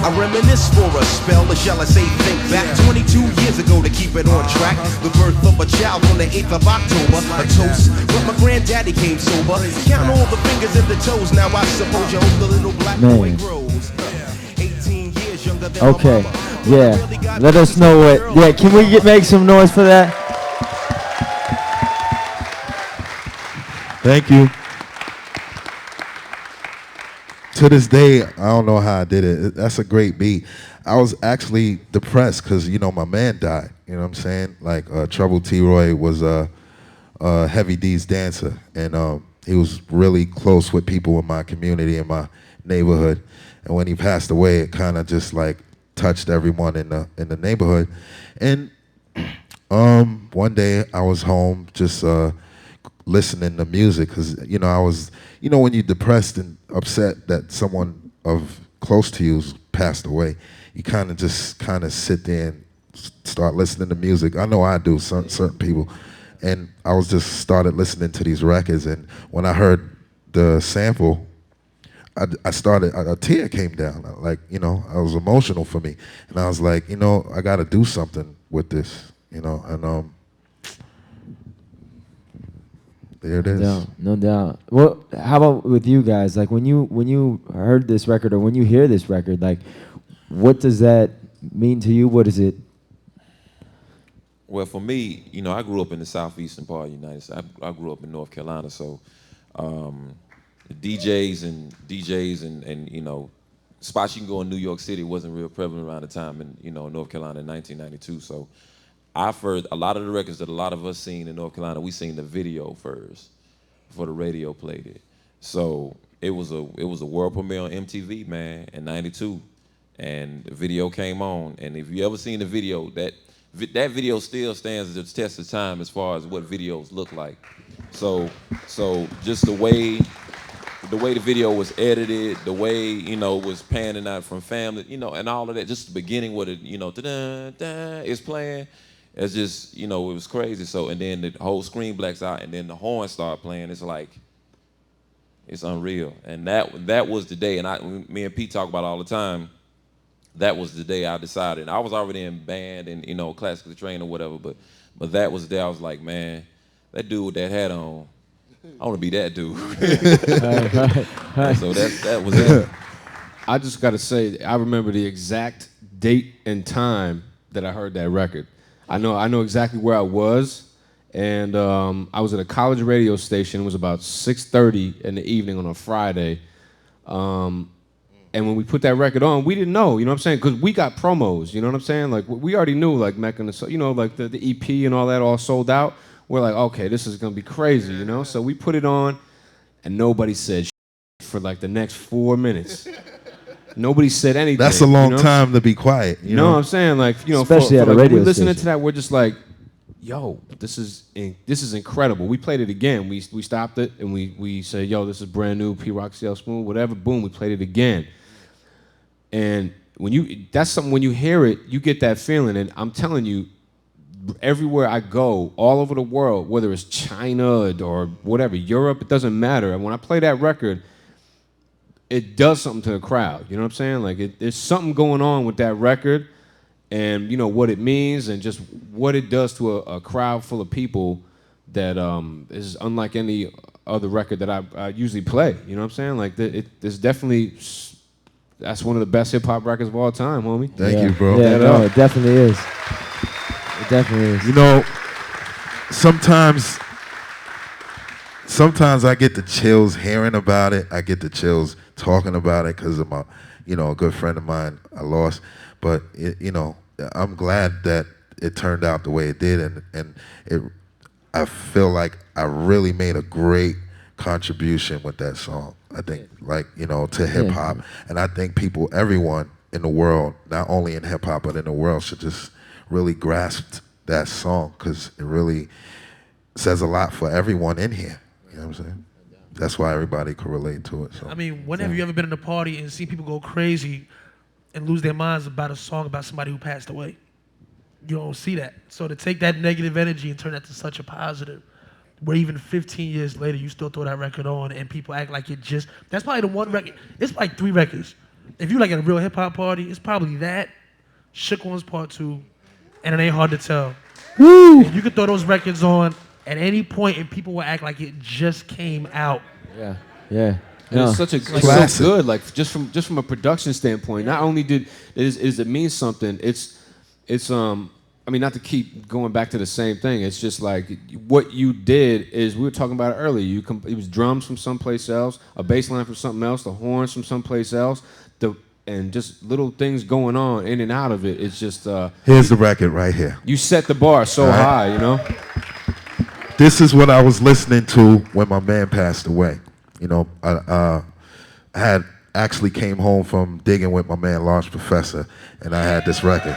I reminisce for a spell, or shall I say think back 22 years ago to keep it on track. The birth of a child on the 8th of October, a toast. But my granddaddy came sober. Count all the fingers and the toes. Now I suppose you hope the little black boy grows. 18 years younger than okay, my mama. yeah. Let us know what. Yeah, can we make some noise for that? Thank you. To this day, I don't know how I did it. That's a great beat. I was actually depressed because, you know, my man died. You know what I'm saying? Like, Trouble T.R.O.Y was Heavy D's dancer. And he was really close with people in my community, in my neighborhood. And when he passed away, it kind of just, like, touched everyone in the neighborhood. And one day, I was home just listening to music because, you know, I was, you know, when you're depressed and upset that someone of close to you's passed away, you kind of sit there and start listening to music. I know I do, certain people. And I was just started listening to these records, and when I heard the sample, I started, a tear came down. Like, you know, it was emotional for me. And I was like, you know, I got to do something with this, you know, and there it is. No doubt. Well, how about with you guys? Like when you heard this record or when you hear this record, like what does that mean to you? What is it? Well, for me, you know, I grew up in the southeastern part of the United States. I grew up in North Carolina, so DJs and you know, spots you can go in New York City wasn't real prevalent around the time in, you know, North Carolina in 1992. So I've heard a lot of the records that a lot of us seen in North Carolina, we seen the video first before the radio played it. So it was a world premiere on MTV, man, in '92, and the video came on. And if you ever seen the video, that video still stands the test of time as far as what videos look like. So just the way the video was edited, the way, you know, was panning out from family, you know, and all of that, just the beginning with it, you know, da-da-da, it's playing. It's just, you know, it was crazy. So, and then the whole screen blacks out, and then the horn start playing. It's like, it's unreal. And that was the day, and me and Pete talk about it all the time. That was the day I decided. I was already in band and, you know, classically trained or whatever, but that was the day I was like, man, that dude with that hat on, I want to be that dude. Right. So that was it. I just got to say, I remember the exact date and time that I heard that record. I know exactly where I was, and I was at a college radio station. It was about 6:30 in the evening on a Friday, and when we put that record on, we didn't know, you know what I'm saying? Because we got promos, you know what I'm saying? Like, we already knew, like, Mecca and the, you know, like the EP and all that all sold out. We're like, okay, this is gonna be crazy, you know? So we put it on, and nobody said for like the next 4 minutes. Nobody said anything. That's a long, you know? time to be quiet. You know what I'm saying? Like, you know, especially at a like, radio we're listening station. to that, we're just like, yo, this is incredible. We played it again. We stopped it and we said, yo, this is brand new, P-Rock, CL Smooth, whatever. Boom, we played it again. And that's something, when you hear it, you get that feeling. And I'm telling you, everywhere I go, all over the world, whether it's China or whatever, Europe, it doesn't matter. And when I play that record, it does something to the crowd. You know what I'm saying? Like, there's something going on with that record, and you know what it means, and just what it does to a crowd full of people that is unlike any other record that I usually play. You know what I'm saying? Like, it's definitely, that's one of the best hip hop records of all time, homie. Thank you, bro. Yeah, no, it definitely is. It definitely is. You know, sometimes I get the chills hearing about it. I get the chills talking about it because of my, you know, a good friend of mine I lost. But you know, I'm glad that it turned out the way it did, and I feel like I really made a great contribution with that song. I think, like, you know, to hip hop, and I think everyone in the world, not only in hip hop but in the world, should just really grasp that song because it really says a lot for everyone in here. You know what I'm saying? That's why everybody could relate to it. So. I mean, when have you ever been in a party and seen people go crazy and lose their minds about a song about somebody who passed away? You don't see that. So to take that negative energy and turn that to such a positive, where even 15 years later you still throw that record on and people act like it just, that's probably the one record, it's like 3 records if you like at a real hip hop party, it's probably that, Shook Ones Part 2, and It Ain't Hard to Tell. Woo! And you could throw those records on at any point and people will act like it just came out. Yeah. Yeah. And No. it's such a it's Classic. so good. Like just from a production standpoint, not only is it mean something. It's I mean, not to keep going back to the same thing. It's just like what you did is we were talking about it earlier. It was drums from someplace else, a bass line from something else, the horns from someplace else, and just little things going on in and out of it. It's just Here's the record right here. you set the bar so All right. high, you know. This is what I was listening to when my man passed away. You know, I had actually came home from digging with my man Large Professor, and I had this record.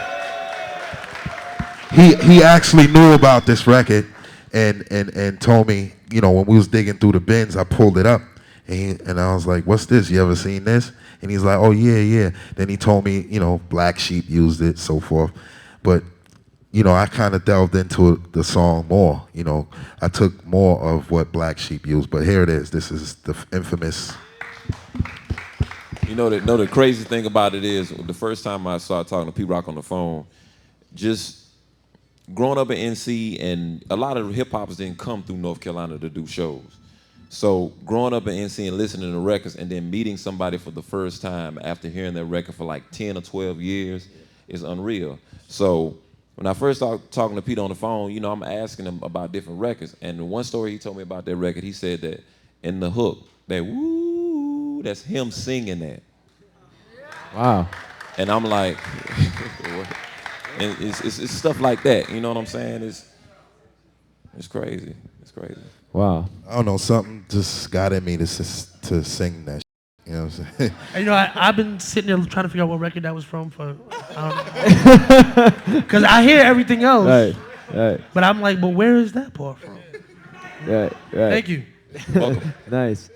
He actually knew about this record, and told me, you know, when we was digging through the bins, I pulled it up, and I was like, "What's this? You ever seen this?" And he's like, "Oh yeah." Then he told me, you know, Black Sheep used it, so forth, but. You know, I kind of delved into the song more. You know, I took more of what Black Sheep used, but here it is. This is the infamous. You know the crazy thing about it is the first time I started talking to P-Rock on the phone, just growing up in NC, and a lot of hip hoppers didn't come through North Carolina to do shows. So growing up in NC and listening to records and then meeting somebody for the first time after hearing their record for like 10 or 12 years is unreal. So when I first started talking to Pete on the phone, you know, I'm asking him about different records. And the one story he told me about that record, he said that in the hook, that woo, that's him singing that. Wow. And I'm like, and it's stuff like that. You know what I'm saying? It's crazy. It's crazy. Wow. I don't know, something just got in me to sing that. You know what I'm saying? And, you know, I've been sitting there trying to figure out what record that was from because I hear everything else. Right. But I'm like, but where is that part from? Right. Thank you. Welcome. Nice.